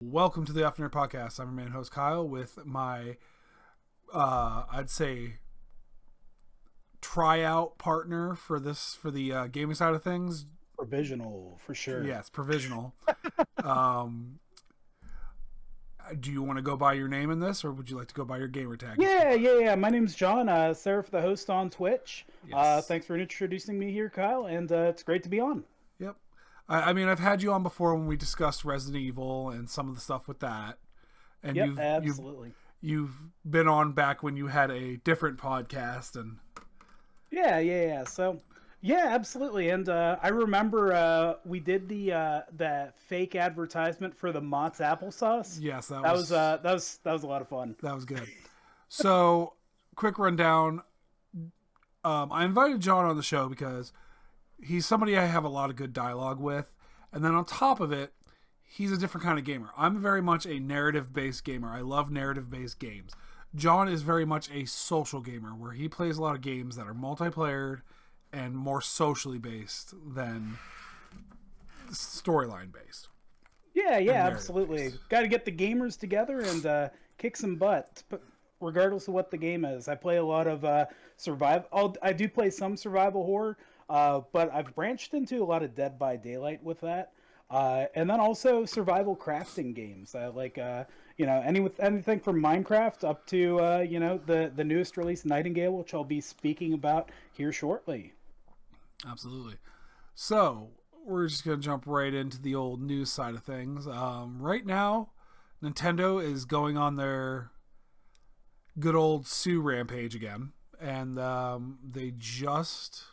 Welcome to the Afternoon Podcast. I'm your man host Kyle with my, I'd say, tryout partner for the gaming side of things. Provisional, for sure. Yes, provisional. Do you want to go by your name in this, or would you like to go by your gamer tag? Yeah. My name's John. Seraph, the host on Twitch. Yes. Thanks for introducing me here, Kyle, and it's great to be on. Yep. I mean, I've had you on before when we discussed Resident Evil and some of the stuff with that. And Yep, absolutely. You've been on back when you had a different podcast and Yeah. So, yeah, absolutely. And I remember we did the fake advertisement for the Mott's applesauce. yes, That was a lot of fun. that was good. So, quick rundown. I invited John on the show because he's somebody I have a lot of good dialogue with. And then on top of it, he's a different kind of gamer. I'm very much a narrative-based gamer. I love narrative-based games. John is very much a social gamer where he plays a lot of games that are multiplayered and more socially based than storyline based. Yeah, narrative absolutely. based. Got to get the gamers together and kick some butt, regardless of what the game is. I play a lot of survival. I do play some survival horror, but I've branched into a lot of Dead by Daylight with that, and then also survival crafting games. Anything from Minecraft up to the newest release, Nightingale, which I'll be speaking about here shortly. Absolutely. So, we're just going to jump right into the old news side of things. Right now, Nintendo is going on their good old Sue rampage again. And they just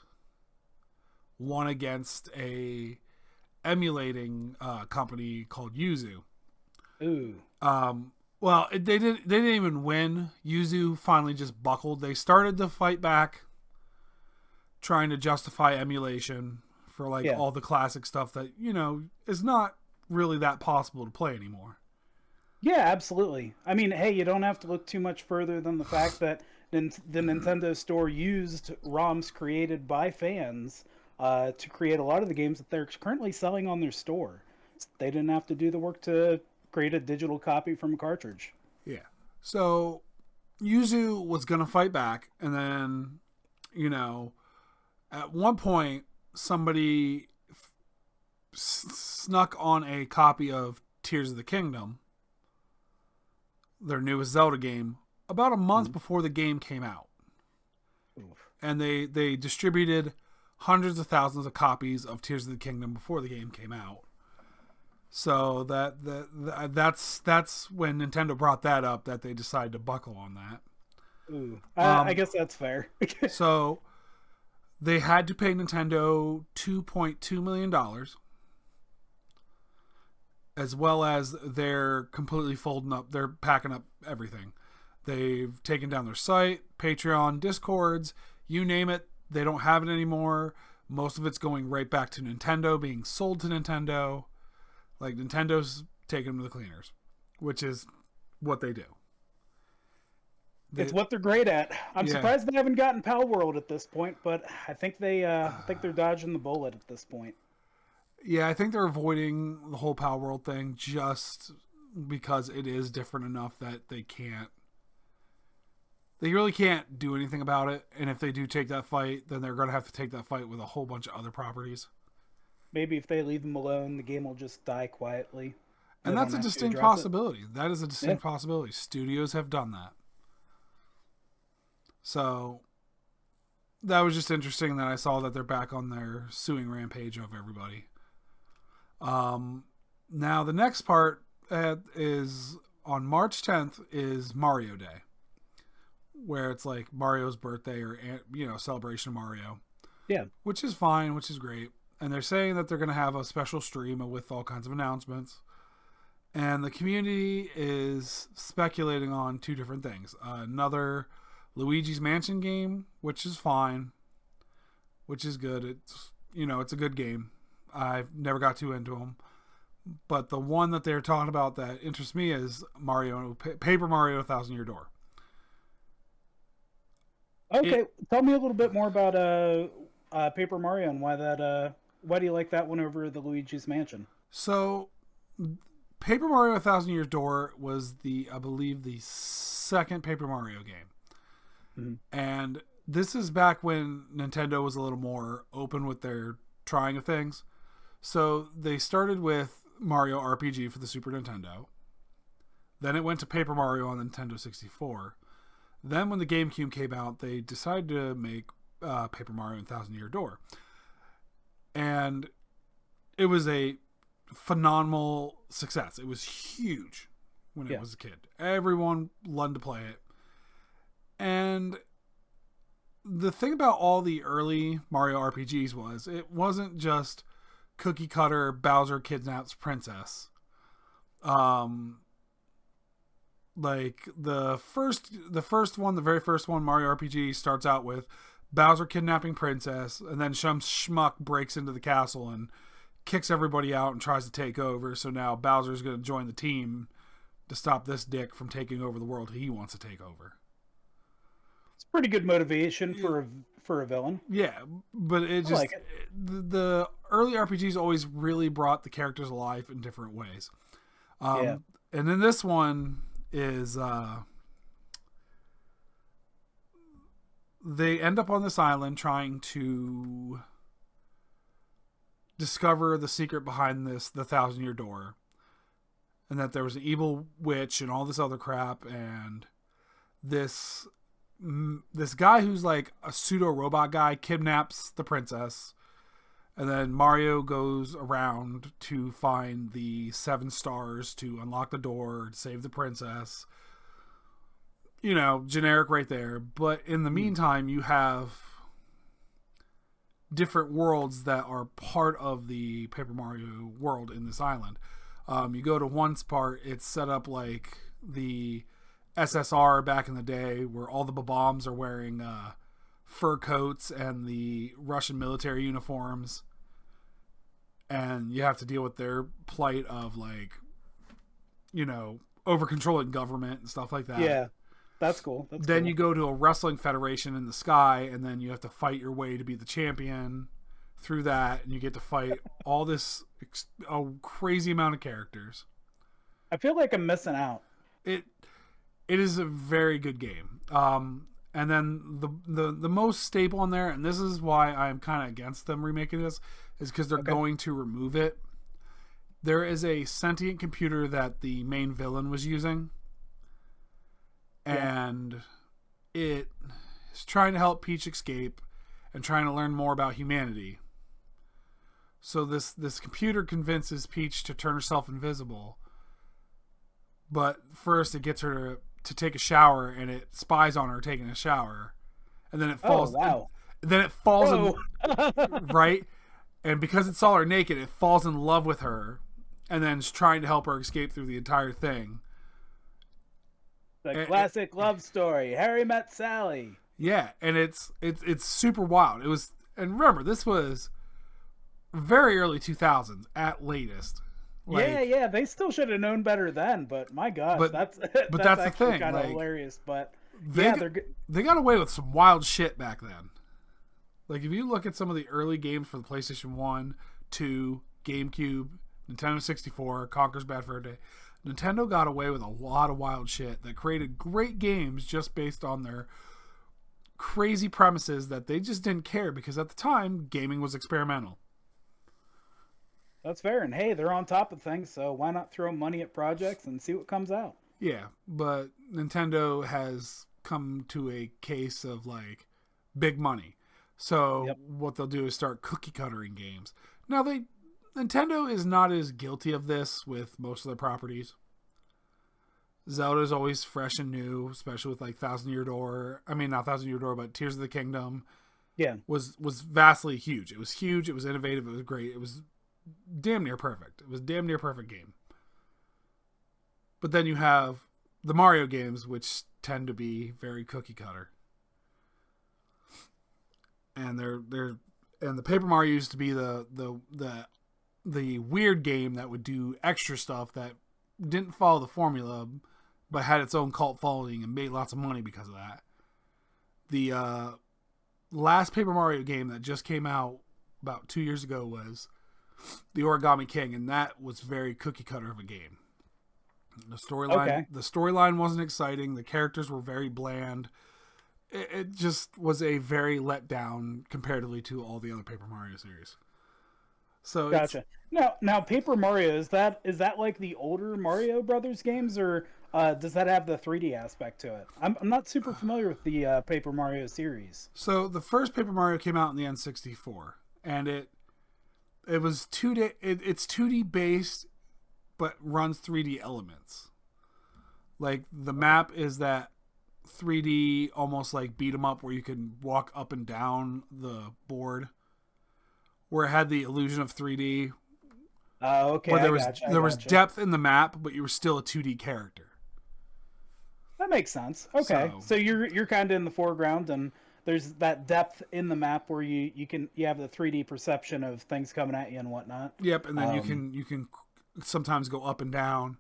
won against a emulating company called Yuzu. Ooh. They didn't even win. Yuzu finally just buckled. They started to fight back, trying to justify emulation for all the classic stuff that is not really that possible to play anymore. Yeah, absolutely. I mean, hey, you don't have to look too much further than the fact that the Nintendo Store used ROMs created by fans to create a lot of the games that they're currently selling on their store. They didn't have to do the work to create a digital copy from a cartridge. Yeah. So Yuzu was going to fight back, and then, at one point, somebody snuck on a copy of Tears of the Kingdom, their newest Zelda game, about a month before the game came out. Oof. And they distributed hundreds of thousands of copies of Tears of the Kingdom before the game came out. So that's when Nintendo brought that up, that they decided to buckle on that. Ooh. I guess that's fair. So they had to pay Nintendo $2.2 million, as well as they're completely folding up. They're packing up everything. They've taken down their site, Patreon, Discords, you name it. They don't have it anymore. Most of it's going right back to Nintendo, being sold to Nintendo. Like, Nintendo's taking them to the cleaners, which is what they do. It's what they're great at. I'm surprised they haven't gotten Pal World at this point, but I think they're dodging the bullet at this point. Yeah, I think they're avoiding the whole Pal World thing just because it is different enough that they really can't do anything about it. And if they do take that fight, then they're going to have to take that fight with a whole bunch of other properties. Maybe if they leave them alone, the game will just die quietly. And that's a distinct possibility. That is a distinct possibility. Studios have done that. So that was just interesting that I saw that they're back on their suing rampage of everybody. Now the next part is on March 10th is Mario Day, where it's like Mario's birthday or celebration of Mario. Yeah, which is fine, which is great. And they're saying that they're going to have a special stream with all kinds of announcements. And the community is speculating on two different things. Another Luigi's Mansion game, which is fine, which is good. It's it's a good game. I've never got too into them. But the one that they're talking about that interests me is Paper Mario 1,000 Year Door. Okay, tell me a little bit more about Paper Mario and why do you like that one over the Luigi's Mansion? So Paper Mario: A Thousand Year Door was I believe, the second Paper Mario game. Mm-hmm. And this is back when Nintendo was a little more open with their trying of things. So they started with Mario RPG for the Super Nintendo. Then it went to Paper Mario on the Nintendo 64. Then when the GameCube came out, they decided to make Paper Mario and Thousand Year Door. And it was a phenomenal success. It was huge when it was a kid. Everyone loved to play it. And the thing about all the early Mario RPGs was it wasn't just cookie cutter Bowser kidnaps princess. Like the very first one, Mario RPG, starts out with Bowser kidnapping princess, and then some schmuck breaks into the castle and kicks everybody out and tries to take over. So now Bowser's going to join the team to stop this dick from taking over the world he wants to take over. It's pretty good motivation for a villain. Yeah, but it just like it. The early RPGs always really brought the characters alive in different ways. And then this one is they end up on this island trying to discover the secret behind the Thousand Year Door, and that there was an evil witch and all this other crap, and this guy who's like a pseudo robot guy kidnaps the princess, and then Mario goes around to find the 7 stars to unlock the door to save the princess. You know, generic right there. But in the meantime, you have different worlds that are part of the Paper Mario world in this island. You go to one part, it's set up like the SSR back in the day, where all the bombs are wearing fur coats and the Russian military uniforms, and you have to deal with their plight of, like, you know, over controlling government and stuff like that. Yeah, that's cool. Then you go to a wrestling federation in the sky, and then you have to fight your way to be the champion through that, and you get to fight all this a crazy amount of characters. I feel like I'm missing out. It is a very good game. And then the most staple in there, and this is why I'm kind of against them remaking this, is because they're going to remove it. There is a sentient computer that the main villain was using, and it is trying to help Peach escape and trying to learn more about humanity. So this computer convinces Peach to turn herself invisible, but first it gets her to take a shower, and it spies on her taking a shower, and then it falls. Oh, wow. Then it falls in, right, and because it saw her naked, it falls in love with her, and then is trying to help her escape through the entire thing. The classic love story. Harry met Sally. Yeah, and it's super wild. It was, and remember, this was very early 2000s at latest. Like, yeah, they still should have known better then, but my gosh, that's the thing. Kind of like, hilarious. But they got away with some wild shit back then. Like, if you look at some of the early games for the PlayStation 1, 2, GameCube, Nintendo 64, Conker's Bad Fur Day, Nintendo got away with a lot of wild shit that created great games just based on their crazy premises that they just didn't care, because at the time, gaming was experimental. That's fair, and hey, they're on top of things, so why not throw money at projects and see what comes out? Yeah, but Nintendo has come to a case of, like, big money. So what they'll do is start cookie cuttering games. Now, Nintendo is not as guilty of this with most of their properties. Zelda is always fresh and new, especially with, like, Thousand Year Door. I mean, not Thousand Year Door, but Tears of the Kingdom. Yeah, was vastly huge. It was huge. It was innovative. It was great. It was damn near perfect. It was a damn near perfect game. But then you have the Mario games, which tend to be very cookie cutter. And and the Paper Mario used to be the weird game that would do extra stuff that didn't follow the formula, but had its own cult following and made lots of money because of that. The last Paper Mario game that just came out about 2 years ago was the Origami King, and that was very cookie cutter of a game. Okay. The storyline wasn't exciting. The characters were very bland. It just was a very let down comparatively to all the other Paper Mario series. So it's Gotcha. Now, Paper Mario, is that like the older Mario Brothers games, or does that have the 3D aspect to it? I'm not super familiar with the Paper Mario series. so the first Paper Mario came out in the N64, and it was 2D. It's 2D based, but runs 3D elements. Like the map is that 3D, almost like beat 'em up, where you can walk up and down the board, where it had the illusion of 3D, Okay, where I gotcha. I there was gotcha. depth in the map, but you were still a 2D character. That makes sense. Okay, So, so you're kind of in the foreground, and there's that depth in the map where you have the 3D perception of things coming at you and whatnot. yep, and then Um, you can sometimes go up and down.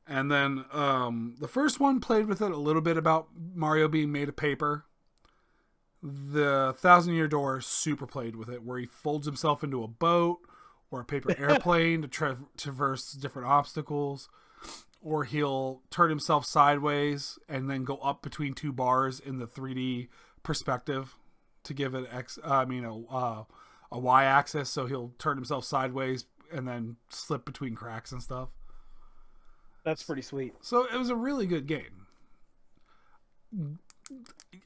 And then the first one played with it a little bit about Mario being made of paper. The Thousand Year Door super played with it, where he folds himself into a boat or a paper airplane to traverse different obstacles, or he'll turn himself sideways and then go up between two bars in the 3D perspective to give it a y axis. So he'll turn himself sideways and then slip between cracks and stuff. that's pretty sweet. So it was a really good game.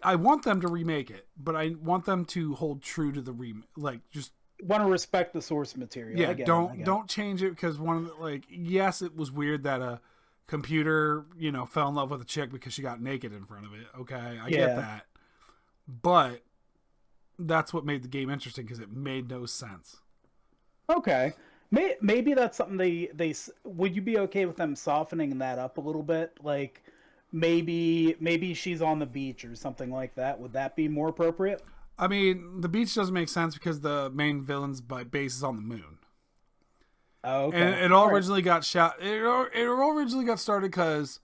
I want them to remake it, but I want them to hold true to the like just Want to respect the source material. yeah, I get it. I get it. don't change it, because one of the, like, yes, it was weird that a computer, fell in love with a chick because she got naked in front of it. Okay, I get Yeah. that. But that's what made the game interesting, because it made no sense. Okay. Maybe that's something would you be okay with them softening that up a little bit? Like maybe she's on the beach or something like that. Would that be more appropriate? I mean, the beach doesn't make sense because the main villain's base is on the moon. Oh, And okay. it all All right. originally got shot. It all originally got started because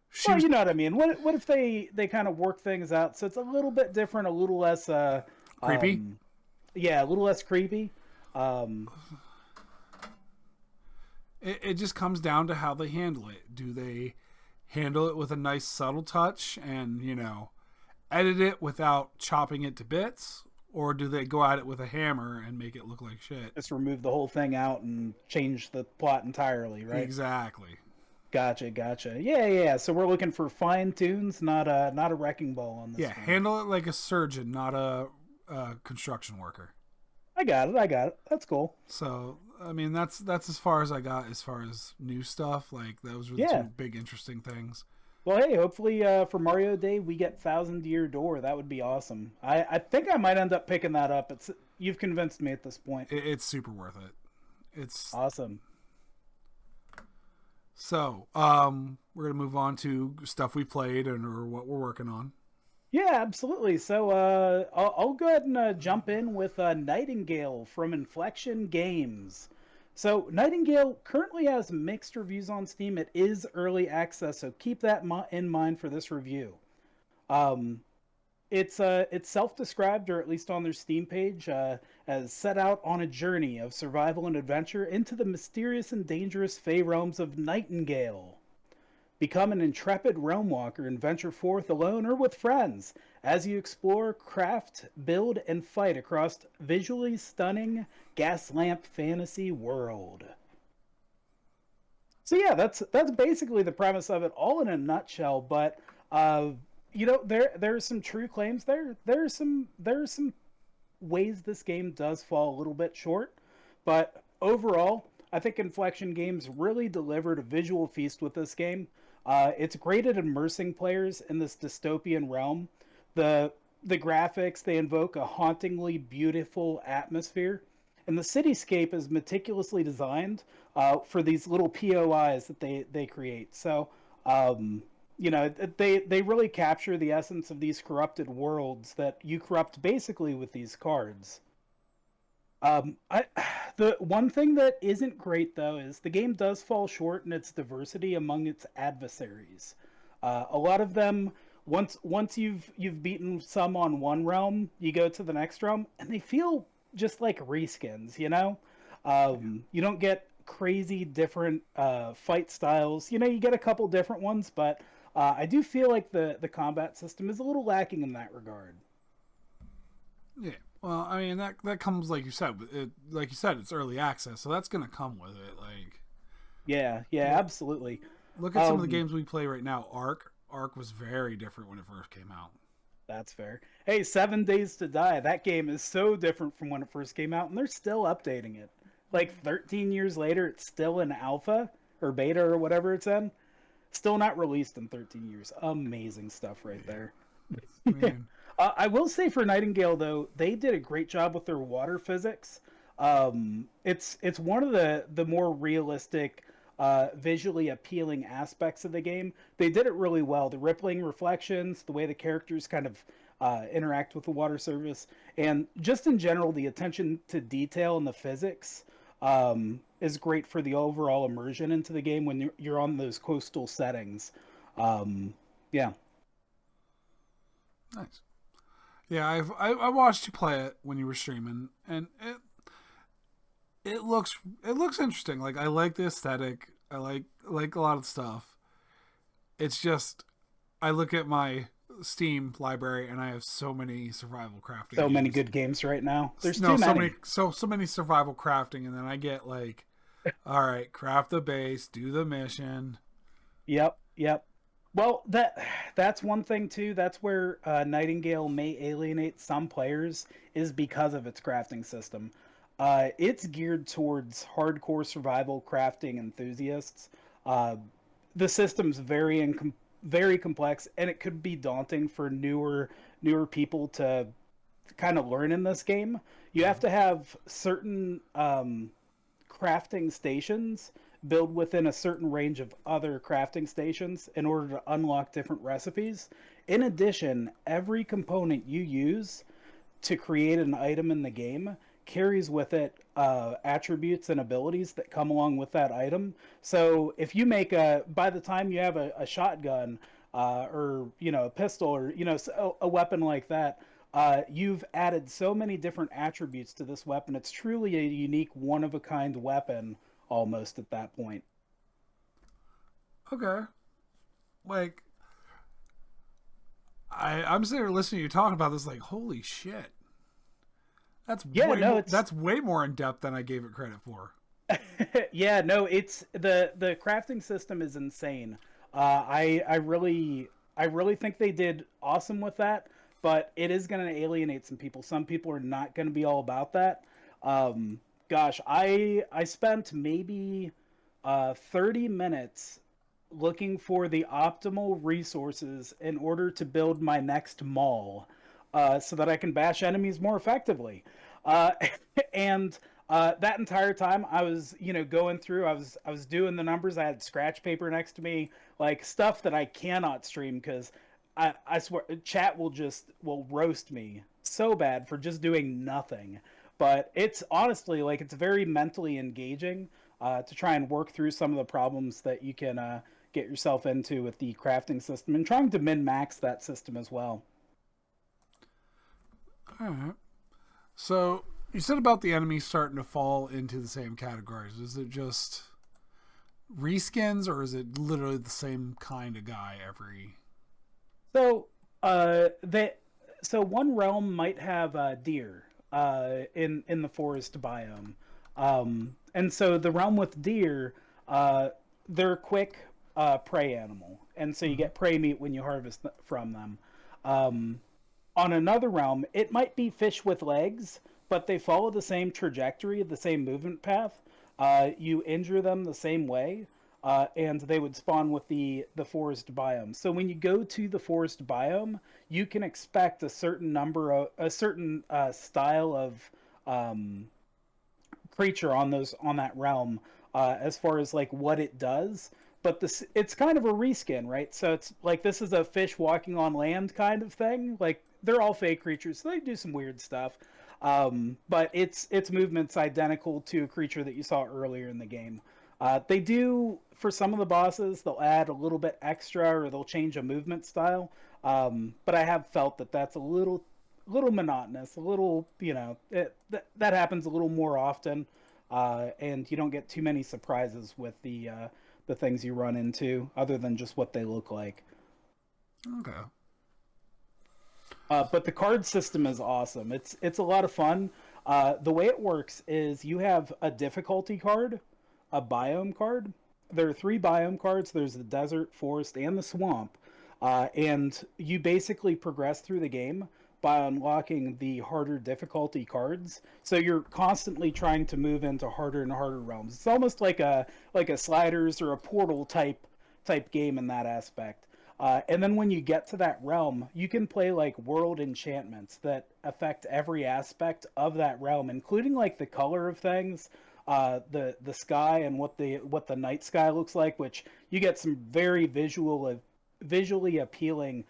she Well, was you know what I mean. What if they kind of work things out so it's a little bit different, a little less creepy. um yeah, a little less creepy. Um It just comes down to how they handle it. Do they handle it with a nice subtle touch and, edit it without chopping it to bits? Or do they go at it with a hammer and make it look like shit? just remove the whole thing out and change the plot entirely, right? Exactly. Gotcha, gotcha. Yeah, yeah, yeah. So we're looking for fine tunes, not a wrecking ball on this Yeah, one. handle it like a surgeon, not a construction worker. I got it. I got it. That's cool. So, I mean, that's as far as I got as far as new stuff. Like, those were the two Yeah. big interesting things. Well, hey, hopefully for Mario Day we get Thousand Year Door. That would be awesome. I think I might end up picking that up. You've convinced me at this point. It's super worth it. It's Awesome. So, we're gonna move on to stuff we played and or what we're working on. Yeah, absolutely. So I'll go ahead and jump in with Nightingale from Inflexion Games. So Nightingale currently has mixed reviews on Steam. It is early access, so keep that in mind for this review. Um, it's self-described, or at least on their Steam page, as set out on a journey of survival and adventure into the mysterious and dangerous fey realms of Nightingale. Become an intrepid realm walker and venture forth alone or with friends as you explore, craft, build, and fight across visually stunning gas lamp fantasy world. So yeah, that's basically the premise of it, all in a nutshell. But uh, there are some true claims there. There are some ways this game does fall a little bit short, but overall, I think Inflexion Games really delivered a visual feast with this game. It's great at immersing players in this dystopian realm. The the graphics, they invoke a hauntingly beautiful atmosphere, and the cityscape is meticulously designed for these little POIs that they create. So um, they really capture the essence of these corrupted worlds that you corrupt basically with these cards. I the one thing that isn't great though is the game does fall short in its diversity among its adversaries. A lot of them, once you've beaten some on one realm, you go to the next realm, and they feel just like reskins. You know, Yeah. you don't get crazy different fight styles. You know, you get a couple different ones, but I do feel like the combat system is a little lacking in that regard. Yeah. Well, I mean that comes like you said. Like you said, it's early access, so that's gonna come with it. Like, Yeah, yeah, look, absolutely. look at some of the Um, games we play right now. Arc was very different when it first came out. that's fair. Hey, 7 Days to Die. That game is so different from when it first came out, and they're still updating it. Like 13 years later, it's still in alpha or beta or whatever it's in. Still not released in 13 years. Amazing stuff right Yeah. there. I mean, I will say for Nightingale though, they did a great job with their water physics. It's one of the more realistic, visually appealing aspects of the game. They did it really well. The rippling reflections, the way the characters kind of interact with the water surface, and just in general, the attention to detail and the physics is great for the overall immersion into the game when you're on those coastal settings. Um, yeah. nice. Yeah, I watched you play it when you were streaming, and it looks interesting. Like I like the aesthetic. I like a lot of stuff. It's just I look at my Steam library and I have so many survival crafting So many games. good games right now. There's No, too so many many. so many survival crafting, and then I get like, all right, craft the base, do the mission. Yep, yep. Well, that's one thing too. That's where Nightingale may alienate some players is because of its crafting system. It's geared towards hardcore survival crafting enthusiasts. Uh, the system's very complex, and it could be daunting for newer people to kind of learn in this game. You have to have certain crafting stations build within a certain range of other crafting stations in order to unlock different recipes. In addition, every component you use to create an item in the game carries with it attributes and abilities that come along with that item. So if you make by the time you have a shotgun or a pistol or a weapon like that, you've added so many different attributes to this weapon. It's truly a unique, one of a kind weapon almost at that point. Okay, like I'm sitting here listening to you talk about this, like holy shit, Yeah, no, it's that's way more in depth than I gave it credit for. yeah, no, it's the crafting system is insane. I really think they did awesome with that, but it is going to alienate some people. Some people are not going to be all about that. Gosh, I spent maybe 30 minutes looking for the optimal resources in order to build my next mall, so that I can bash enemies more effectively. Uh, and that entire time, I was, going through. I was doing the numbers. I had scratch paper next to me, like stuff that I cannot stream because I swear chat will roast me so bad for just doing nothing. But it's honestly like it's very mentally engaging to try and work through some of the problems that you can get yourself into with the crafting system and trying to min max that system as well. All right. So you said about the enemies starting to fall into the same categories. Is it just reskins, or is it literally the same kind of guy every? So, that so one realm might have deer in the forest biome, and so the realm with deer, they're a quick prey animal, and so you Mm-hmm. get prey meat when you harvest from them. Um, on another realm, it might be fish with legs, but they follow the same trajectory, the same movement path. You injure them the same way, and they would spawn with the forest biome. So when you go to the forest biome, you can expect a certain style of um, creature on that realm, as far as like what it does. But this it's kind of a reskin, right? So it's like this is a fish walking on land kind of thing. Like they're all fake creatures, so they do some weird stuff. But its movement's identical to a creature that you saw earlier in the game. They do for some of the bosses, they'll add a little bit extra or they'll change a movement style. But I have felt that that's a little monotonous, a little that happens a little more often. and you don't get too many surprises with the things you run into, other than just what they look like. Okay. But the card system is awesome. It's a lot of fun. The way it works is you have a difficulty card, a biome card. There are three biome cards. There's the desert, forest, and the swamp. And you basically progress through the game by unlocking the harder difficulty cards. So you're constantly trying to move into harder and harder realms. It's almost like a sliders or a portal type game in that aspect. And then when you get to that realm, you can play like world enchantments that affect every aspect of that realm, including like the color of things, the sky and what the night sky looks like, which you get some very visually appealing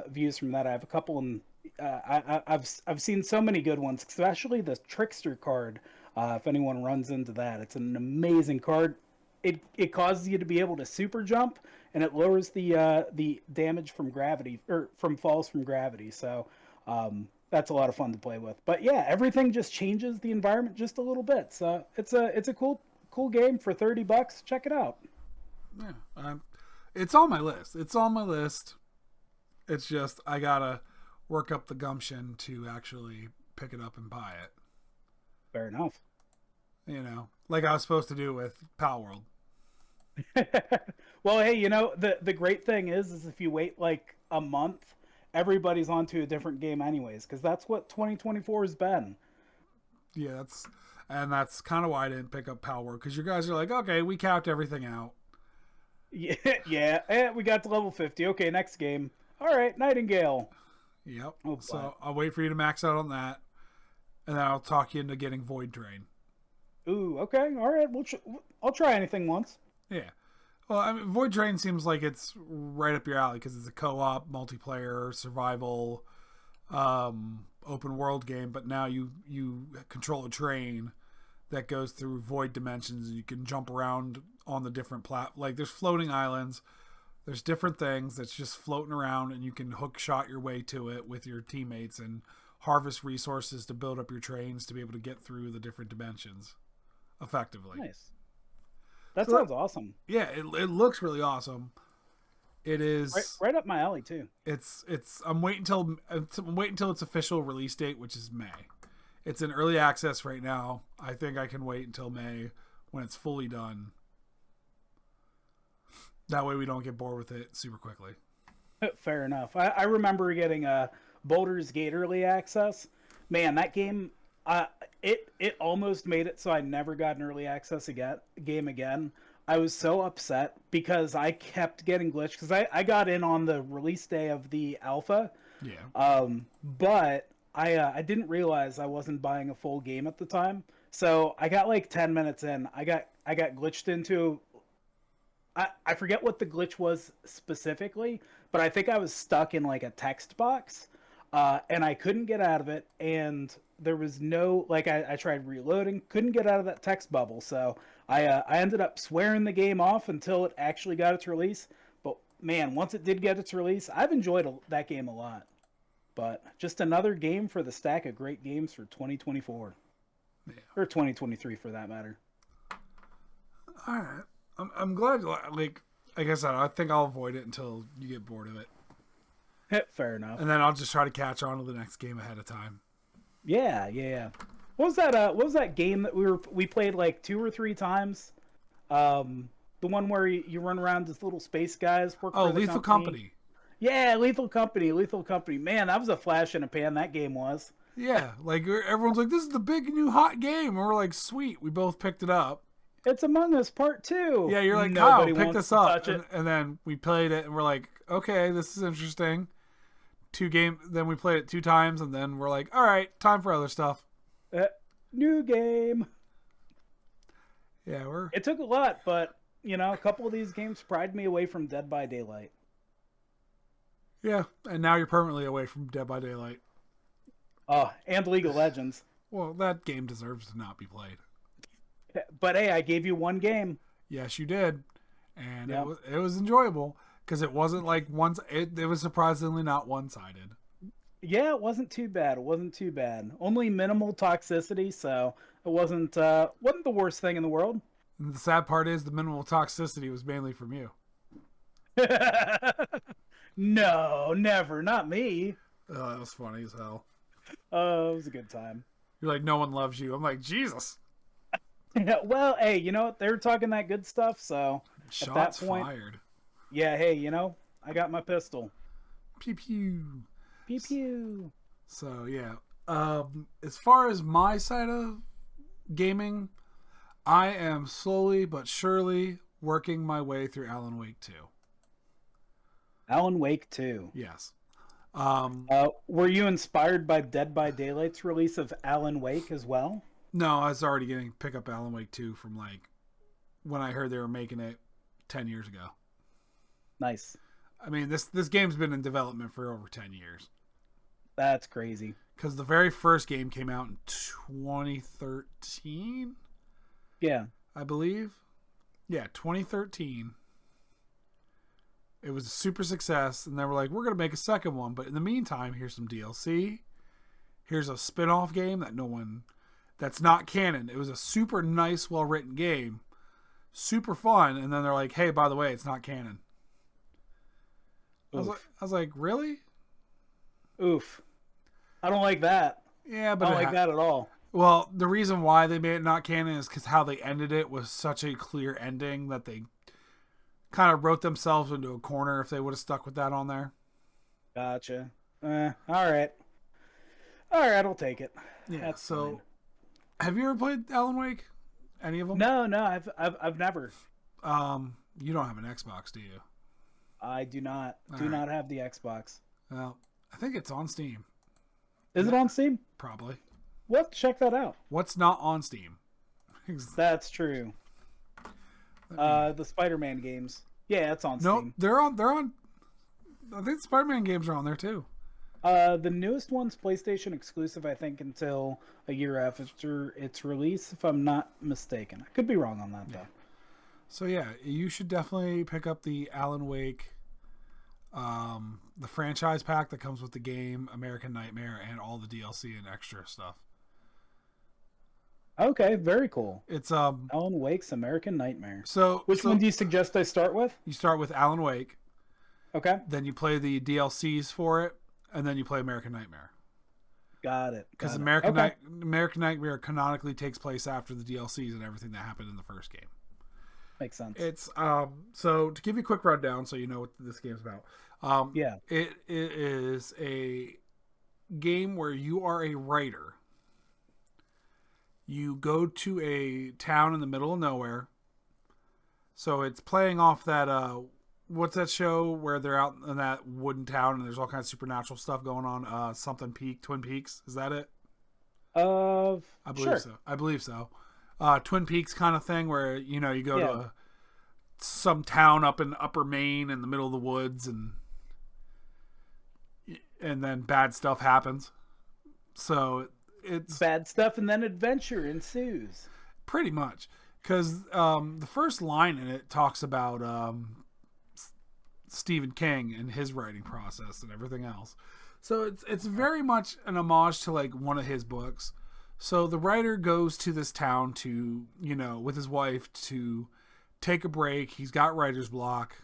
views from that. I have a couple, and I've seen so many good ones, especially the trickster card. If anyone runs into that, it's an amazing card. It causes you to be able to super jump, and it lowers the damage from gravity, or from falls from gravity. So that's a lot of fun to play with. But yeah, everything just changes the environment just a little bit. So it's a cool game for $30. Check it out. Yeah, it's on my list. It's on my list. It's just I gotta work up the gumption to actually pick it up and buy it. Fair enough. You know, like I was supposed to do with Pal World. Well, hey, the great thing is if you wait like a month, everybody's onto a different game anyways, because that's what 2024 has been. Yeah, that's kind of why I didn't pick up Pal World, because you guys are like, okay, we capped everything out. Yeah, we got to level 50. Okay, next game. All right, Nightingale. Yep. Oh, so I'll wait for you to max out on that, and then I'll talk you into getting Void Drain. Ooh, okay, all right. I'll try anything once. Yeah. Well, I mean, Void Drain seems like it's right up your alley because it's a co-op, multiplayer, survival, open world game. But now you control a train that goes through void dimensions, and you can jump around on the different like there's floating islands, there's different things that's just floating around, and you can hook shot your way to it with your teammates and harvest resources to build up your trains to be able to get through the different dimensions effectively. Nice. That sounds awesome. Yeah, it looks really awesome. It is right up my alley too. It's I'm waiting until its official release date, which is May. It's in early access right now. I think I can wait until May when it's fully done. That way we don't get bored with it super quickly. Fair enough. I remember getting Baldur's Gate early access. Man, that game, it almost made it so I never got an early access game again. I was so upset because I kept getting glitched, because I got in on the release day of the alpha. Yeah. But I didn't realize I wasn't buying a full game at the time. So I got like 10 minutes in. I got glitched into... I forget what the glitch was specifically, but I think I was stuck in like a text box, and I couldn't get out of it, and there was no, like, I tried reloading, couldn't get out of that text bubble, so I ended up swearing the game off until it actually got its release. But man, once it did get its release, I've enjoyed that game a lot. But just another game for the stack of great games for 2024. Yeah. Or 2023 for that matter. All right. I'm glad, like I said, I think I'll avoid it until you get bored of it. Fair enough. And then I'll just try to catch on to the next game ahead of time. Yeah. What was that game that we played like 2 or 3 times? The one where you run around as little space guys. Lethal Company. Yeah, Lethal Company. Man, that was a flash in a pan, that game was. Yeah, like everyone's like, this is the big new hot game. And we're like, sweet, we both picked it up. It's Among Us Part 2. Yeah, you're like, Kyle, pick this up. And then we played it, and we're like, okay, this is interesting. Then we played it 2 times, and then we're like, all right, time for other stuff. New game. Yeah, It took a lot, but, a couple of these games pried me away from Dead by Daylight. Yeah, and now you're permanently away from Dead by Daylight. Oh, and League of Legends. Well, that game deserves to not be played. But hey, I gave you one game. Yes, you did, and it was enjoyable because it wasn't like it was surprisingly not one-sided. Yeah, it wasn't too bad. It wasn't too bad. Only minimal toxicity, so it wasn't the worst thing in the world. And the sad part is the minimal toxicity was mainly from you. No, never. Not me. Oh, that was funny as hell. Oh, it was a good time. You're like, no one loves you. I'm like, Jesus. Well, hey, they were talking that good stuff, so at that Shots point, fired. yeah, hey, I got my pistol. Pew pew. Pew pew. So yeah. As far as my side of gaming, I am slowly but surely working my way through Alan Wake 2. Alan Wake 2. Yes. Were you inspired by Dead by Daylight's release of Alan Wake as well? No, I was already getting pick up Alan Wake 2 from like when I heard they were making it 10 years ago. Nice. I mean, this game's been in development for over 10 years. That's crazy. Because the very first game came out in 2013, Yeah. I believe. Yeah, 2013. It was a super success, and they were like, we're going to make a second one, but in the meantime, here's some DLC. Here's a spin-off game that's not canon. It was a super nice, well-written game. Super fun, and then they're like, hey, by the way, it's not canon. I was like, really? Oof. I don't like that. Yeah, but I don't like that at all. Well, the reason why they made it not canon is because how they ended it was such a clear ending that they kind of wrote themselves into a corner if they would have stuck with that on there. Gotcha. All right. All right, I'll take it. Yeah. That's so, fine. Have you ever played Alan Wake? Any of them? No, I've never. You don't have an Xbox, do you? I do not. All Not have the Xbox. Well, I think it's on Steam. Is it on Steam? Probably. We'll have to check that out. What's not on Steam? That's true. The Spider-Man games. Yeah, it's on No, Steam. they're on. I think the Spider-Man games are on there too. The newest one's PlayStation exclusive, I think, until a year after its release, if I'm not mistaken. I could be wrong on that, though. So yeah, you should definitely pick up the Alan Wake, the franchise pack that comes with the game, American Nightmare, and all the DLC and extra stuff. Okay, very cool. It's Alan Wake's American Nightmare. Which one do you suggest I start with? You start with Alan Wake. Okay. Then you play the DLCs for it, and then you play American Nightmare. Got it. Because American Nightmare canonically takes place after the DLCs and everything that happened in the first game. Makes sense. It's so to give you a quick rundown so you know what this game's about. Yeah. It is a game where you are a writer. You go to a town in the middle of nowhere. So it's playing off that what's that show where they're out in that wooden town and there's all kinds of supernatural stuff going on? Twin Peaks. Is that it? I believe sure. so. I believe so. Twin Peaks kind of thing where, you go to some town up in Upper Maine in the middle of the woods and then bad stuff happens. So it's bad stuff and then adventure ensues. Pretty much. Because the first line in it talks about Stephen King and his writing process and everything else. So it's very much an homage to like one of his books. So the writer goes to this town to, with his wife to take a break. He's got writer's block.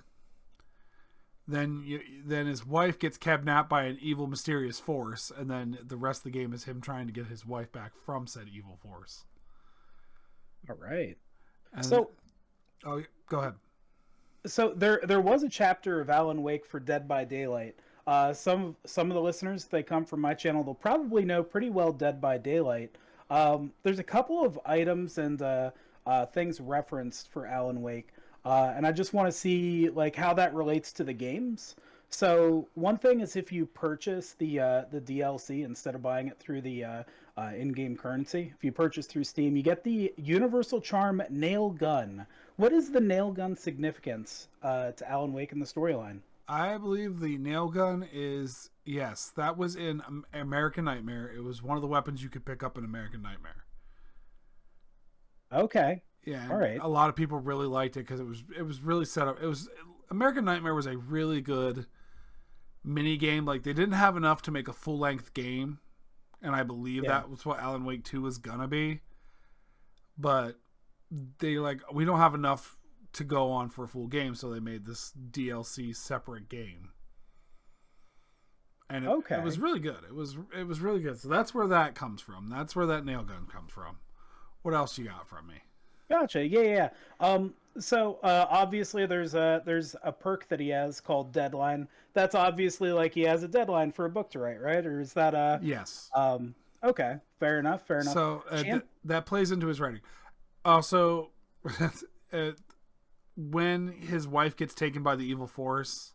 Then his wife gets kidnapped by an evil, mysterious force. And then the rest of the game is him trying to get his wife back from said evil force. All right. Oh, go ahead. So there was a chapter of Alan Wake for Dead by Daylight. Some of the listeners, if they come from my channel, they'll probably know pretty well Dead by Daylight. There's a couple of items and things referenced for Alan Wake, and I just want to see like how that relates to the games. So one thing is if you purchase the DLC instead of buying it through the in-game currency, if you purchase through Steam, you get the Universal Charm Nail Gun. What is the nail gun significance to Alan Wake in the storyline? I believe the nail gun is, yes, that was in American Nightmare. It was one of the weapons you could pick up in American Nightmare. Okay. Yeah. All right. A lot of people really liked it because it was really set up. American Nightmare was a really good mini game. Like, they didn't have enough to make a full length game, and I believe Yeah. that was what Alan Wake 2 was gonna be. But they we don't have enough to go on for a full game, so they made this DLC separate game. And it was really good. It was really good. So that's where that comes from. That's where that nail gun comes from. What else you got from me? Gotcha. Yeah. So obviously there's a perk that he has called deadline. That's obviously like he has a deadline for a book to write, right? Or is that Yes. Okay, fair enough. So that plays into his writing. Also, when his wife gets taken by the evil force,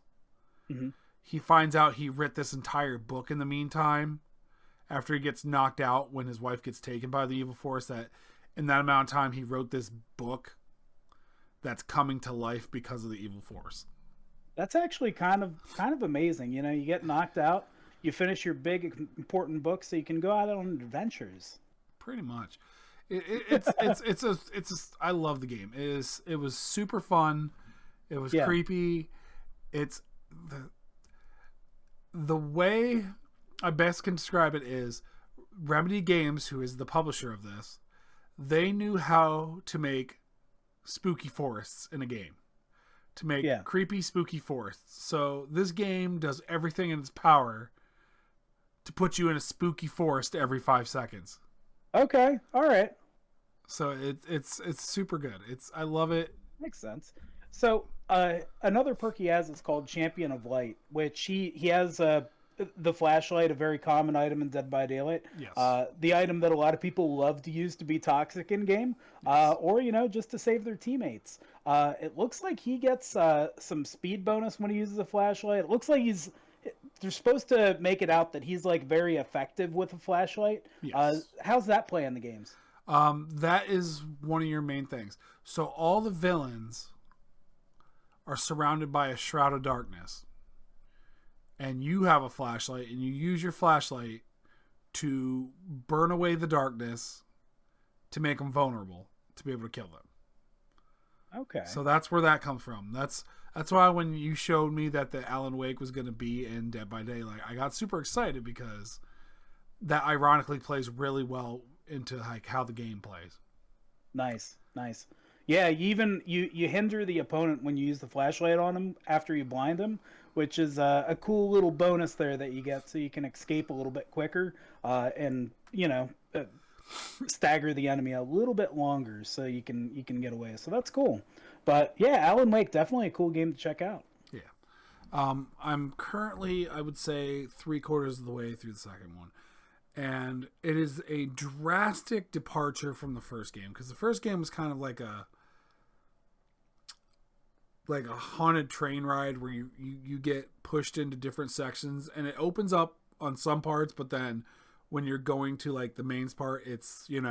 he finds out he writ this entire book in the meantime. After he gets knocked out, when his wife gets taken by the evil force, that in that amount of time he wrote this book that's coming to life because of the evil force. That's actually kind of amazing. You know, you get knocked out, you finish your big important book, so you can go out on adventures. Pretty much. I love the game. It was super fun. It was creepy. It's the way I best can describe it is Remedy Games, who is the publisher of this, they knew how to make spooky forests in a game. To make creepy, spooky forests. So this game does everything in its power to put you in a spooky forest every 5 seconds. Okay, all right. So it's super good. I love it. Makes sense. So another perk he has is called Champion of Light, which he has the flashlight, a very common item in Dead by Daylight. Yes. The item that a lot of people love to use to be toxic in game, or just to save their teammates. It looks like he gets some speed bonus when he uses a flashlight. It looks like they're supposed to make it out that he's like very effective with a flashlight. Yes. How's that play in the games? That is one of your main things. So all the villains are surrounded by a shroud of darkness. And you have a flashlight, and you use your flashlight to burn away the darkness to make them vulnerable, to be able to kill them. Okay. So that's where that comes from. That's why when you showed me that the Alan Wake was going to be in Dead by Daylight, I got super excited because that ironically plays really well into like how the game plays. Nice. Yeah, you hinder the opponent when you use the flashlight on him after you blind him, which is a cool little bonus there that you get, so you can escape a little bit quicker and stagger the enemy a little bit longer, so you can get away. So that's cool. But yeah, Alan Wake, definitely a cool game to check out. Yeah, I'm currently, I would say, 3/4 of the way through the second one. And it is a drastic departure from the first game, because the first game was kind of like a haunted train ride where you get pushed into different sections, and it opens up on some parts, but then when you're going to like the main part, it's you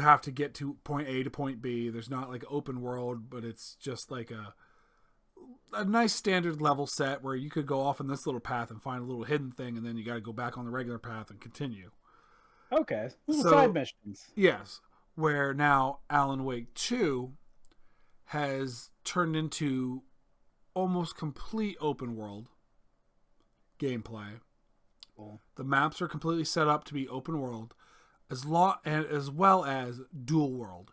have to get to point A to point B. There's not like open world, but it's just like a nice standard level set where you could go off on this little path and find a little hidden thing, and then you got to go back on the regular path and continue. Okay, little side missions. Yes, where now Alan Wake 2 has turned into almost complete open world gameplay. Cool. The maps are completely set up to be open world, as well as dual world.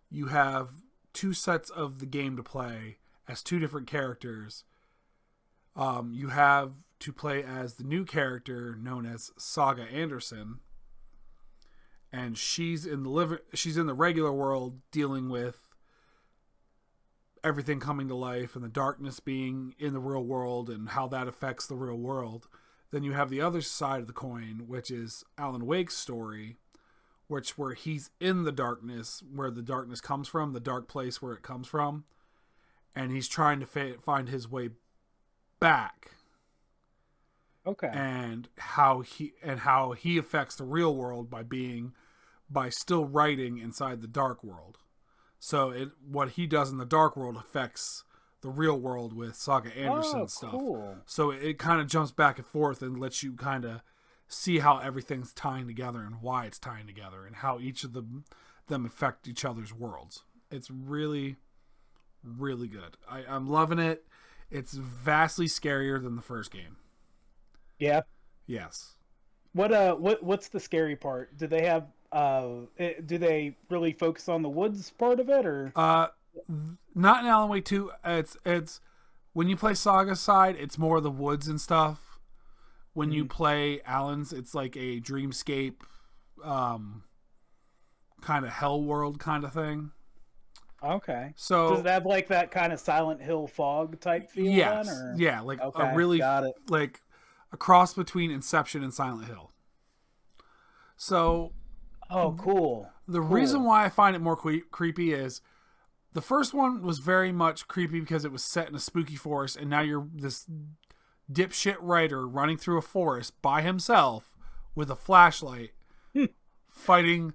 You have 2 sets of the game to play as 2 different characters. You have to play as the new character known as Saga Anderson, and she's in the regular world dealing with everything coming to life and the darkness being in the real world and how that affects the real world. Then you have the other side of the coin, which is Alan Wake's story, where he's in the darkness, where the darkness comes from, the dark place where it comes from, and he's trying to find his way back. Okay. And how he affects the real world by still writing inside the dark world. So what he does in the dark world affects the real world with Saga Anderson stuff. Cool. So it kind of jumps back and forth and lets you kind of see how everything's tying together and why it's tying together and how each of them affect each other's worlds. It's really, really good. I'm loving it. It's vastly scarier than the first game. Yeah. Yes. What's the scary part? Do they have do they really focus on the woods part of it, or Not in Alan Wake 2. It's when you play Saga's side, it's more the woods and stuff. When you play Alan's, it's like a dreamscape, kind of hell world kind of thing. Okay. So does it have like that kind of Silent Hill fog type feel? Yes. Then, or? Yeah, like Okay, a really got it. like a cross between Inception and Silent Hill. So Oh, cool. The reason why I find it more creepy is the first one was very much creepy because it was set in a spooky forest, and now you're this dipshit writer running through a forest by himself with a flashlight, fighting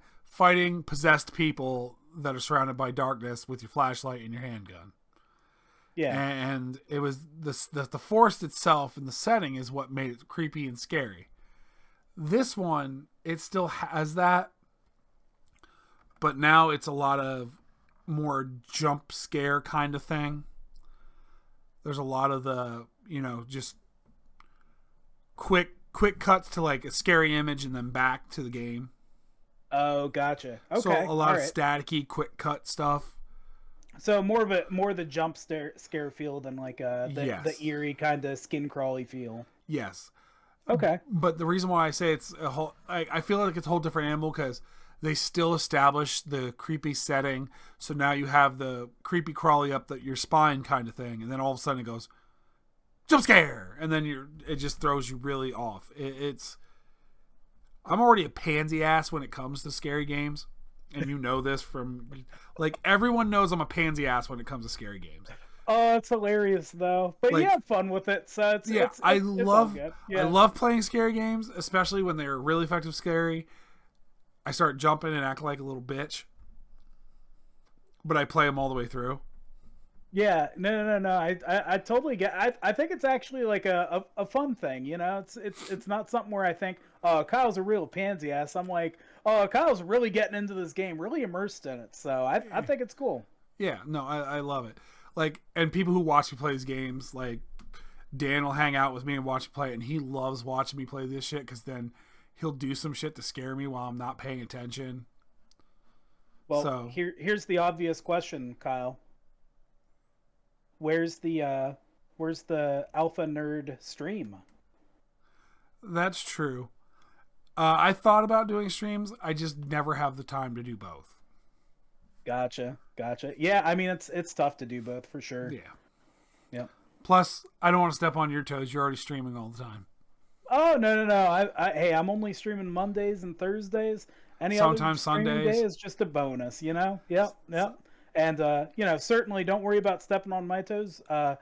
possessed people that are surrounded by darkness with your flashlight and your handgun. Yeah, and it was the forest itself and the setting is what made it creepy and scary. This one, it still has that, but now it's a lot of more jump scare kind of thing. There's a lot of the, just quick cuts to like a scary image and then back to the game. Oh, gotcha. Okay. So a lot of staticky quick cut stuff. So more the jump scare feel than like the eerie kind of skin crawly feel. Yes. Okay. But the reason why I say it's a whole, I feel like it's a whole different animal because they still establish the creepy setting. So now you have the creepy crawly up your spine kind of thing, and then all of a sudden it goes jump scare, and then it just throws you really off. I'm already a pansy ass when it comes to scary games, and you know this from like everyone knows I'm a pansy ass when it comes to scary games. Oh, it's hilarious though, but you have fun with it, so I love playing scary games, especially when they're really effective scary. I start jumping and acting like a little bitch, but I play them all the way through. Yeah, no. I totally get. I think it's actually like a fun thing. It's not something where I think, oh, Kyle's a real pansy ass. I'm like, oh, Kyle's really getting into this game, really immersed in it. So I think it's cool. Yeah, no, I love it. Like, and people who watch me play these games, like Dan will hang out with me and watch me play it, and he loves watching me play this shit because then he'll do some shit to scare me while I'm not paying attention. Well, here's the obvious question, Kyle. Where's the alpha nerd stream? That's true. I thought about doing streams. I just never have the time to do both. Gotcha. Yeah, I mean it's tough to do both for sure. Yeah. Yep. Plus, I don't want to step on your toes. You're already streaming all the time. Oh no! Hey, I'm only streaming Mondays and Thursdays. Sometimes Sundays. Day is just a bonus, Yep. And certainly don't worry about stepping on my toes. A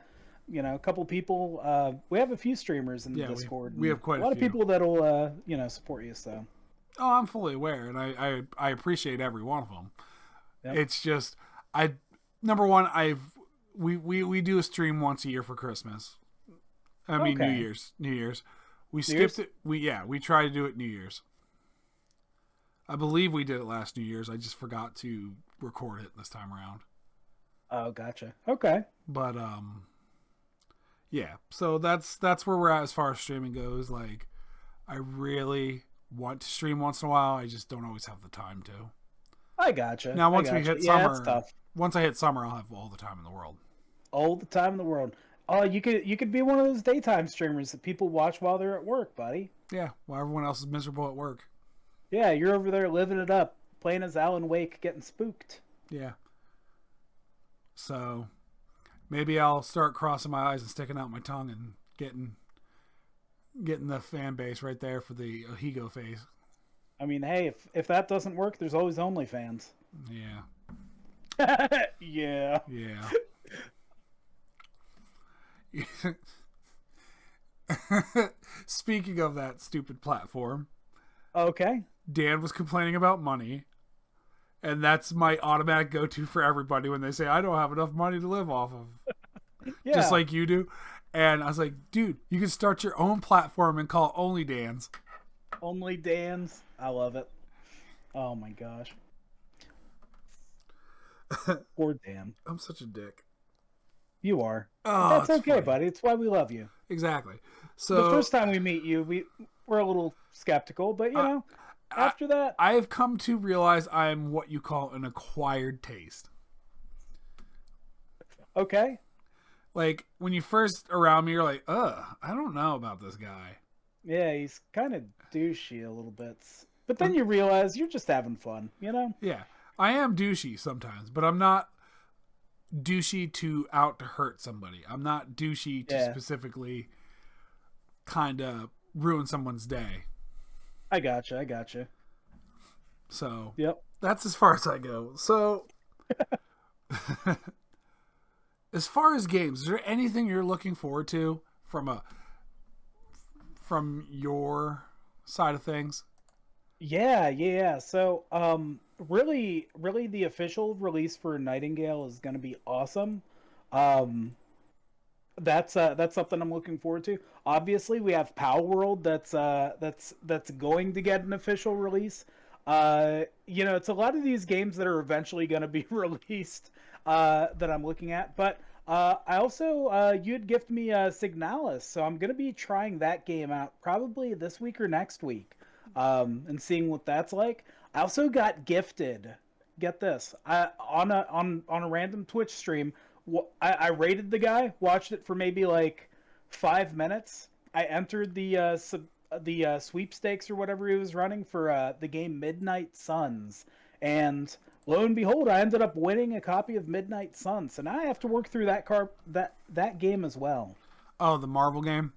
couple people. We have a few streamers in the Discord. We have quite a lot of of people that'll support you. So. Oh, I'm fully aware, and I appreciate every one of them. Yep. It's just number one, we do a stream once a year for Christmas. I mean New Year's. We skipped it. We try to do it New Year's. I believe we did it last New Year's. I just forgot to record it this time around. Oh, gotcha. Okay. But yeah. So that's where we're at as far as streaming goes. Like, I really want to stream once in a while. I just don't always have the time to. I gotcha. Now once we hit summer, it's tough. Once I hit summer, I'll have all the time in the world. All the time in the world. Oh, you could be one of those daytime streamers that people watch while they're at work, buddy. Yeah, while everyone else is miserable at work. Yeah, you're over there living it up, playing as Allen Wake, getting spooked. Yeah. So maybe I'll start crossing my eyes and sticking out my tongue and getting the fan base right there for the Ohigo face. I mean, hey, if that doesn't work, there's always OnlyFans. Yeah. Yeah. Speaking of that stupid platform. Okay. Dan was complaining about money. And that's my automatic go-to for everybody when they say, I don't have enough money to live off of. Yeah. Just like you do. And I was like, dude, you can start your own platform and call it Only Dan's. Only Dan's? I love it. Oh my gosh. Poor Dan. I'm such a dick. You are. But Oh, that's it's okay, funny. buddy. It's why we love you. Exactly. The So first time we meet you, we're a little skeptical, but I, I after that, I've come to realize I'm what you call an acquired taste. okay. Like when you first around me, you're like, I don't know about this guy. Yeah, he's kind of douchey a little bit. But then you realize you're just having fun, you know? Yeah, I am douchey sometimes, but I'm not douchey to out to hurt somebody. I'm not douchey to Yeah. specifically kind of ruin someone's day. I gotcha. So Yep. that's as far as I go. So as far as games, is there anything you're looking forward to from your side of things? Yeah. So, really, the official release for Nightingale is going to be awesome. Um, that's something I'm looking forward to. Obviously, we have Power World that's going to get an official release. It's a lot of these games that are eventually going to be released that I'm looking at. But I also you'd gift me Signalis, so I'm going to be trying that game out probably this week or next week, and seeing what that's like. I also got gifted. Get this, on a random Twitch stream. I rated the guy, watched it for maybe like 5 minutes. I entered the sweepstakes or whatever he was running for the game Midnight Suns, and lo and behold, I ended up winning a copy of Midnight Suns. So now I have to work through that game as well. Oh, the Marvel game?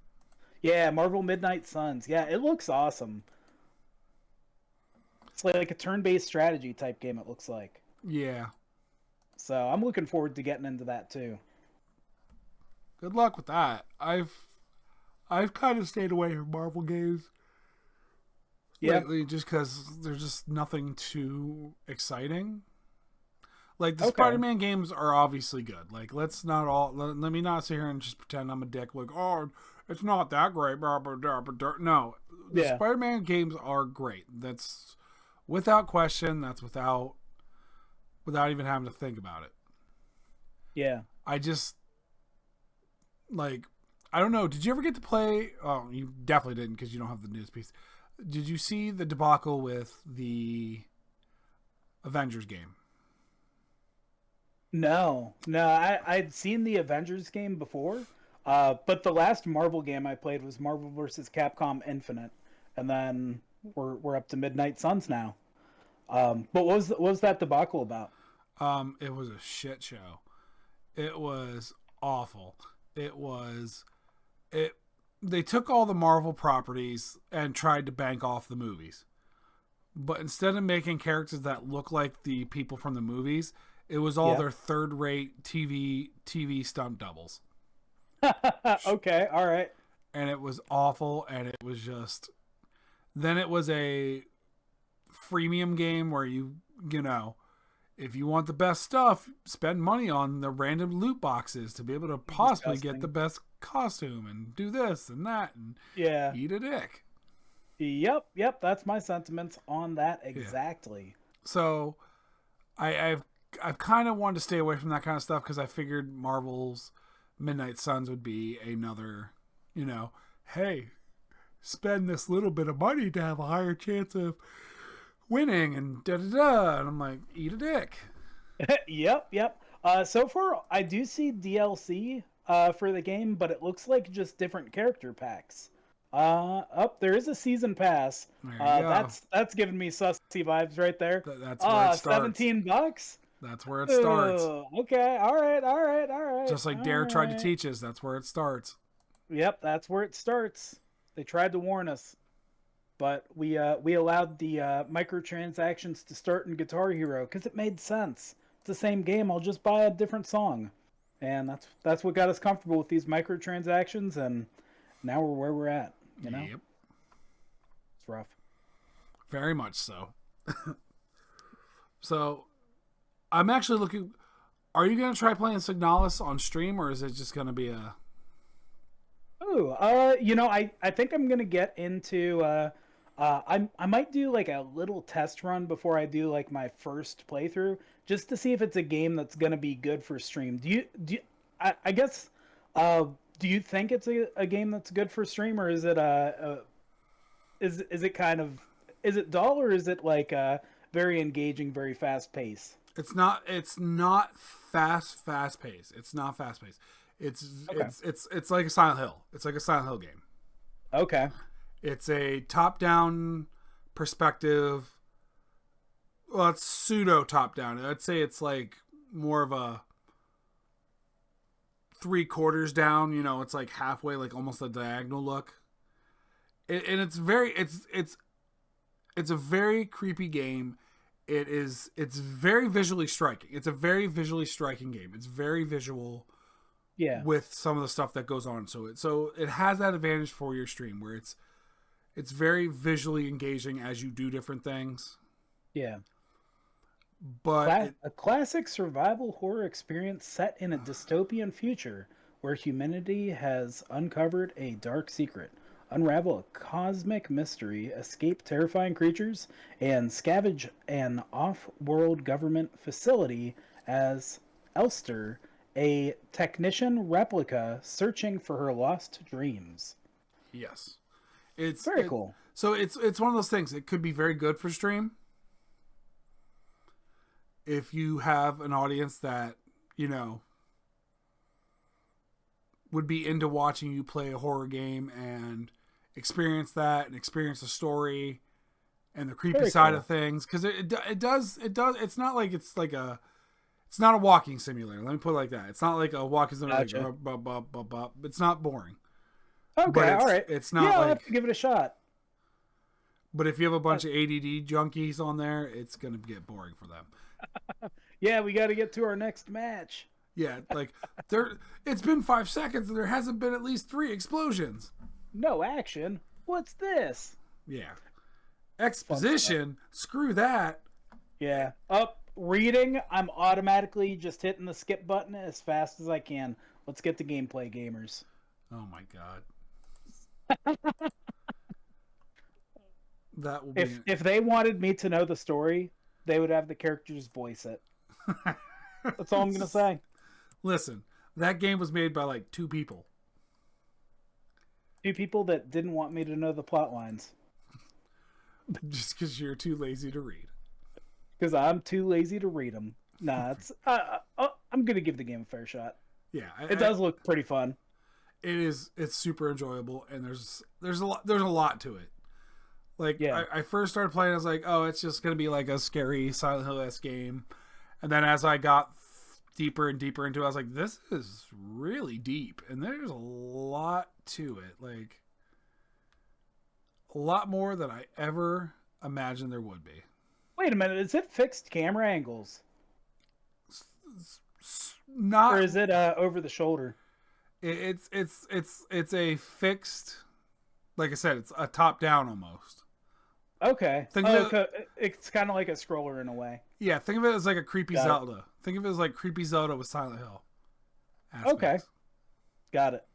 Yeah, Marvel Midnight Suns. Yeah, it looks awesome. It's like a turn-based strategy type game. It looks like. Yeah. So I'm looking forward to getting into that too. Good luck with that. I've kind of stayed away from Marvel games lately just because there's just nothing too exciting. Like the Spider-Man games are obviously good. Like let me not sit here and just pretend I'm a dick. Like, oh, it's not that great. No, the Spider-Man games are great. That's without question. That's without even having to think about it. Yeah. I just like, I don't know. Did you ever get to play? Oh, you definitely didn't because you don't have the news piece. Did you see the debacle with the Avengers game? No. I'd seen the Avengers game before, but the last Marvel game I played was Marvel vs. Capcom Infinite, and then we're up to Midnight Suns now. But what was that debacle about? It was a shit show. It was awful. They took all the Marvel properties and tried to bank off the movies. But instead of making characters that look like the people from the movies, it was all their third-rate TV stunt doubles. Okay, all right. And it was awful, and it was just... Then it was a freemium game where you know, if you want the best stuff, spend money on the random loot boxes to be able to possibly get the best costume and do this and that and eat a dick. Yep, that's my sentiments on that exactly. Yeah. So I've kind of wanted to stay away from that kind of stuff because I figured Marvel's Midnight Suns would be another, hey, spend this little bit of money to have a higher chance of winning and da-da-da. And I'm like, eat a dick. Yep. So far, I do see DLC for the game, but it looks like just different character packs. There is a season pass. That's giving me sussy vibes right there. That's where it starts. $17. That's where it starts. Okay, all right. Just like Dare tried to teach us, that's where it starts. Yep, that's where it starts. They tried to warn us, but we allowed the microtransactions to start in Guitar Hero because it made sense. It's the same game. I'll just buy a different song, and that's what got us comfortable with these microtransactions, and now we're where we're at. You know, Yep. It's rough. Very much so. So, I'm actually looking. Are you going to try playing Signalis on stream, or is it just going to be a? Ooh, I think I'm gonna get into. I might do like a little test run before I do like my first playthrough, just to see if it's a game that's gonna be good for stream. I guess. Do you think it's a game that's good for stream, or is it is it kind of, is it dull, or is it like very engaging, very fast paced? It's not fast paced. It's not fast paced. Okay. It's like a Silent Hill. It's like a Silent Hill game. Okay. It's a top down perspective. Well, it's pseudo top down. I'd say it's like more of a 3/4 down. You know, it's like halfway, like almost a diagonal look. And it's a very creepy game. It's very visually striking. It's a very visually striking game. It's very visual. Yeah. With some of the stuff that goes on, so it has that advantage for your stream where it's very visually engaging as you do different things. Yeah. But A classic survival horror experience set in a dystopian future where humanity has uncovered a dark secret, unravel a cosmic mystery, escape terrifying creatures, and scavenge an off-world government facility as Elster, a technician replica searching for her lost dreams. yes, it's Very cool. So it's one of those things. It could be very good for stream if you have an audience that, you know, would be into watching you play a horror game and experience that and experience the story and the creepy Very side cool. of things, because it does it's not like it's not a walking simulator. Let me put it like that. It's not like a walking simulator. Gotcha. Like, it's not boring. Okay, But all right. it's not yeah, I'll like. have to give it a shot. But if you have a bunch of ADD junkies on there, it's gonna get boring for them. Yeah, we got to get to our next match. Yeah, like it's been 5 seconds and there hasn't been at least 3 explosions. No action. What's this? Yeah, exposition. Screw that. Yeah. Up reading. I'm automatically just hitting the skip button as fast as I can. Let's get to gameplay, gamers. Oh my god. That will be. If they wanted me to know the story, they would have the characters voice it. That's all I'm gonna say. Listen, that game was made by like 2 people. 2 people that didn't want me to know the plot lines. Just because you're too lazy to read. Because I'm too lazy to read them. Nah, it's I'm gonna give the game a fair shot. Yeah, It does look pretty fun. It is. It's super enjoyable, and there's a lot to it. Like, Yeah. I first started playing, I was like, oh, it's just gonna be like a scary Silent Hill-esque game, and then as I got deeper and deeper into it, I was like, this is really deep, and there's a lot to it, like a lot more than I ever imagined there would be. Wait a minute, is it fixed camera angles? Not, Or is it over the shoulder? it's a fixed, like I said, it's a top down almost. Okay. Think of It's kind of like a scroller in a way. Yeah, think of it as like a creepy Got it. Zelda. Think of it as like creepy Zelda with Silent Hill aspects. Okay. Got it.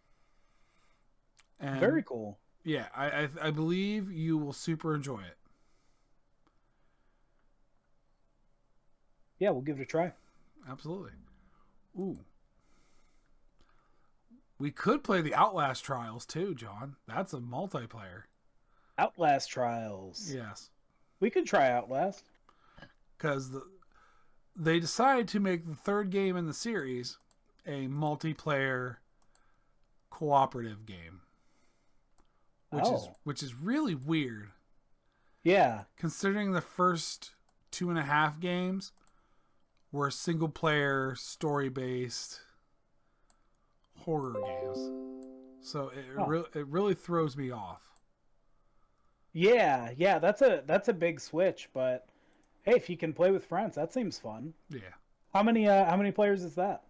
And Very cool. yeah, I believe you will super enjoy it. Yeah, we'll give it a try. Absolutely. Ooh. We could play the Outlast Trials too, John. That's a multiplayer. Outlast Trials. Yes. We could try Outlast. Because they decided to make the 3rd game in the series a multiplayer cooperative game. Which is really weird. Yeah. Considering the first 2.5 games were single player, story based horror games. So it really throws me off. Yeah, that's a big switch, but hey, if you can play with friends, that seems fun. Yeah. How many players is that?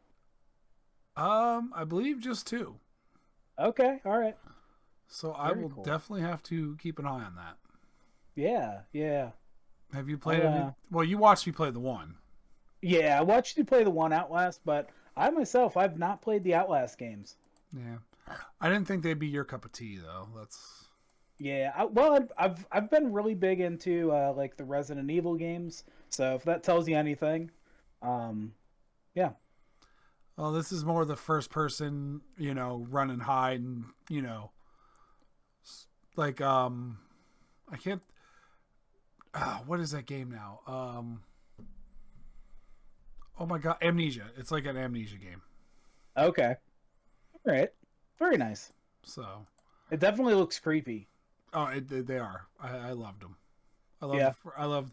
I believe just 2. Okay, all right. So I Very will cool. definitely have to keep an eye on that. Yeah. Have you played any? Well, you watched me play the 1. Yeah, I watched you play the one Outlast, but I've not played the Outlast games. Yeah. I didn't think they'd be your cup of tea though. That's Yeah, I've been really big into like the Resident Evil games. So if that tells you anything, yeah. Well, this is more the first person, run and hide and, like, I can't, what is that game now? Oh my God, Amnesia. It's like an Amnesia game. Okay. All right. Very nice. So. It definitely looks creepy. Oh, they are. I loved them. Yeah. I love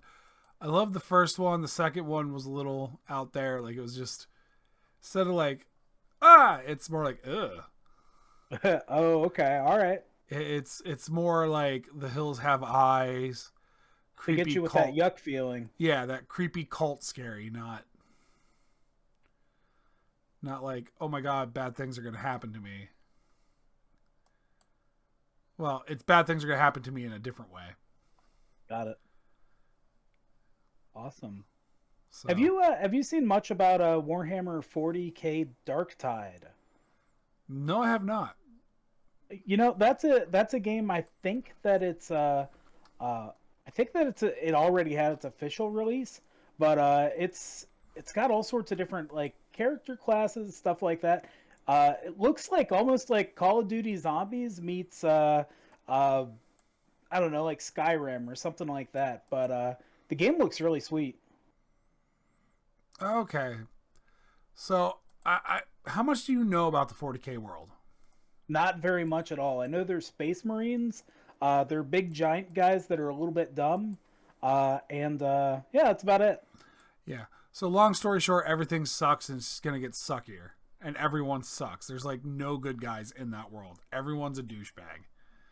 the first one. The second one was a little out there. Like, it was just, instead of like, it's more like, ugh. Oh, okay. All right. It's more like the hills have eyes. To get you with that yuck feeling. Yeah, that creepy cult scary, not like, oh my God, bad things are going to happen to me. Well, it's bad things are going to happen to me in a different way. Got it. Awesome. So, have you seen much about Warhammer 40K Darktide? No, I have not. That's a game. I think that it already had its official release, but it's got all sorts of different like character classes, stuff like that. It looks like almost like Call of Duty Zombies meets I don't know, like Skyrim or something like that. But the game looks really sweet. Okay, so I how much do you know about the 40K world? Not very much at all. I know there's Space Marines. They're big giant guys that are a little bit dumb. Yeah, that's about it. Yeah. So long story short, everything sucks and it's just gonna get suckier. And everyone sucks. There's like no good guys in that world. Everyone's a douchebag.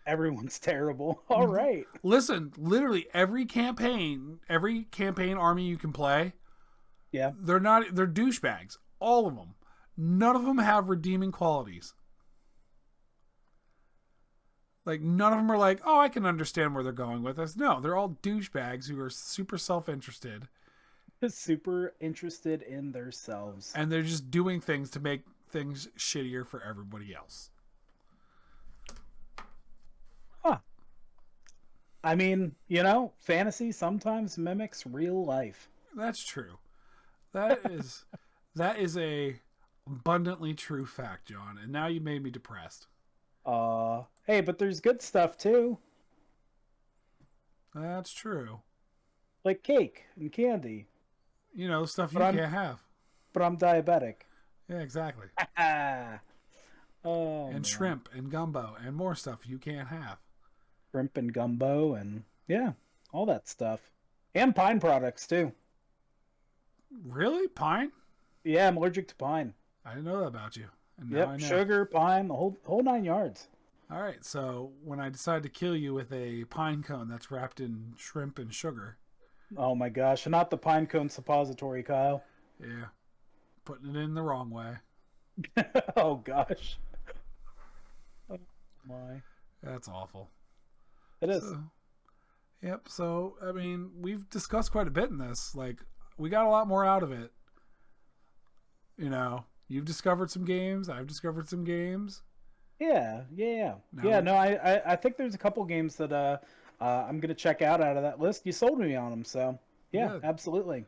Everyone's terrible. All right. Listen, literally every campaign army you can play, yeah, they're douchebags. All of them. None of them have redeeming qualities. Like, none of them are like, oh, I can understand where they're going with this. No, they're all douchebags who are super self-interested. Super interested in themselves. And they're just doing things to make things shittier for everybody else. Huh. I mean, fantasy sometimes mimics real life. That's true. That is a abundantly true fact, John. And now you made me depressed. Hey, but there's good stuff too. That's true. Like cake and candy. Stuff you can't have. But I'm diabetic. Yeah, exactly. Oh, and man. Shrimp and gumbo and more stuff you can't have. Shrimp and gumbo and yeah, all that stuff. And pine products too. Really? Pine? Yeah, I'm allergic to pine. I didn't know that about you. And yep, now I know. Sugar, pine, the whole 9 yards. All right, so when I decide to kill you with a pine cone that's wrapped in shrimp and sugar. Oh my gosh, not the pine cone suppository, Kyle. Yeah, putting it in the wrong way. Oh gosh. Oh my. That's awful. It is. Yep, so, I mean, we've discussed quite a bit in this. Like, we got a lot more out of it. You've discovered some games. I've discovered some games. Yeah. No, I think there's a couple games that I'm gonna check out of that list. You sold me on them, so yeah, absolutely.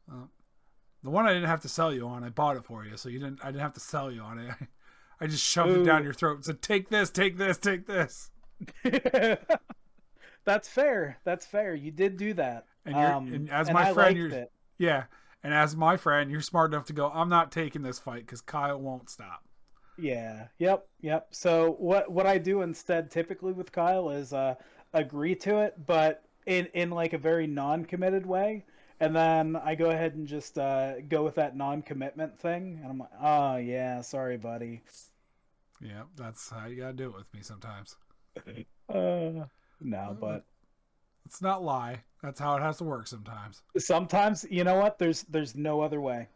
The one I didn't have to sell you on, I bought it for you, so I didn't have to sell you on it. I just shoved it down your throat and said, "Take this, take this, take this." That's fair. You did do that. And as my friend, yeah. And as my friend, you're smart enough to go, I'm not taking this fight because Kyle won't stop. Yeah. Yep. So what I do instead typically with Kyle is agree to it, but in like a very non-committed way. And then I go ahead and just go with that non-commitment thing. And I'm like, oh, yeah, sorry, buddy. Yeah, that's how you got to do it with me sometimes. No, but it's not lie. That's how it has to work sometimes. Sometimes, you know what? There's no other way.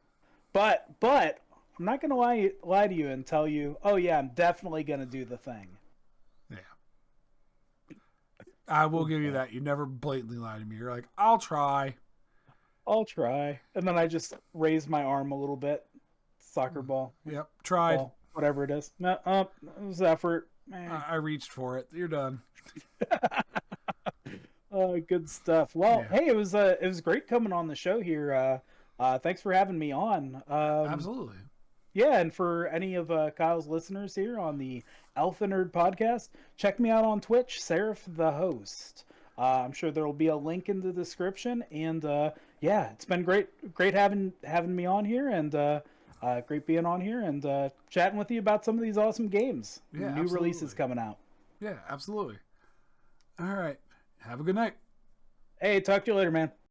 But I'm not going to lie to you and tell you, oh yeah, I'm definitely going to do the thing. Yeah. I will give you that. You never blatantly lie to me. You're like, I'll try. And then I just raise my arm a little bit. Soccer ball. Yep. Tried. Ball, whatever it is. No, it was effort. I reached for it. You're done. Good stuff. Well, yeah. Hey, it was great coming on the show here. Thanks for having me on. Absolutely. Yeah, and for any of Kyle's listeners here on the Alpha Nerd podcast, check me out on Twitch, Seraph the host. I'm sure there will be a link in the description. And yeah, it's been great having me on here, and great being on here and chatting with you about some of these awesome games. Yeah, New absolutely. releases coming out. Yeah, absolutely. All right. Have a good night. Hey, talk to you later, man.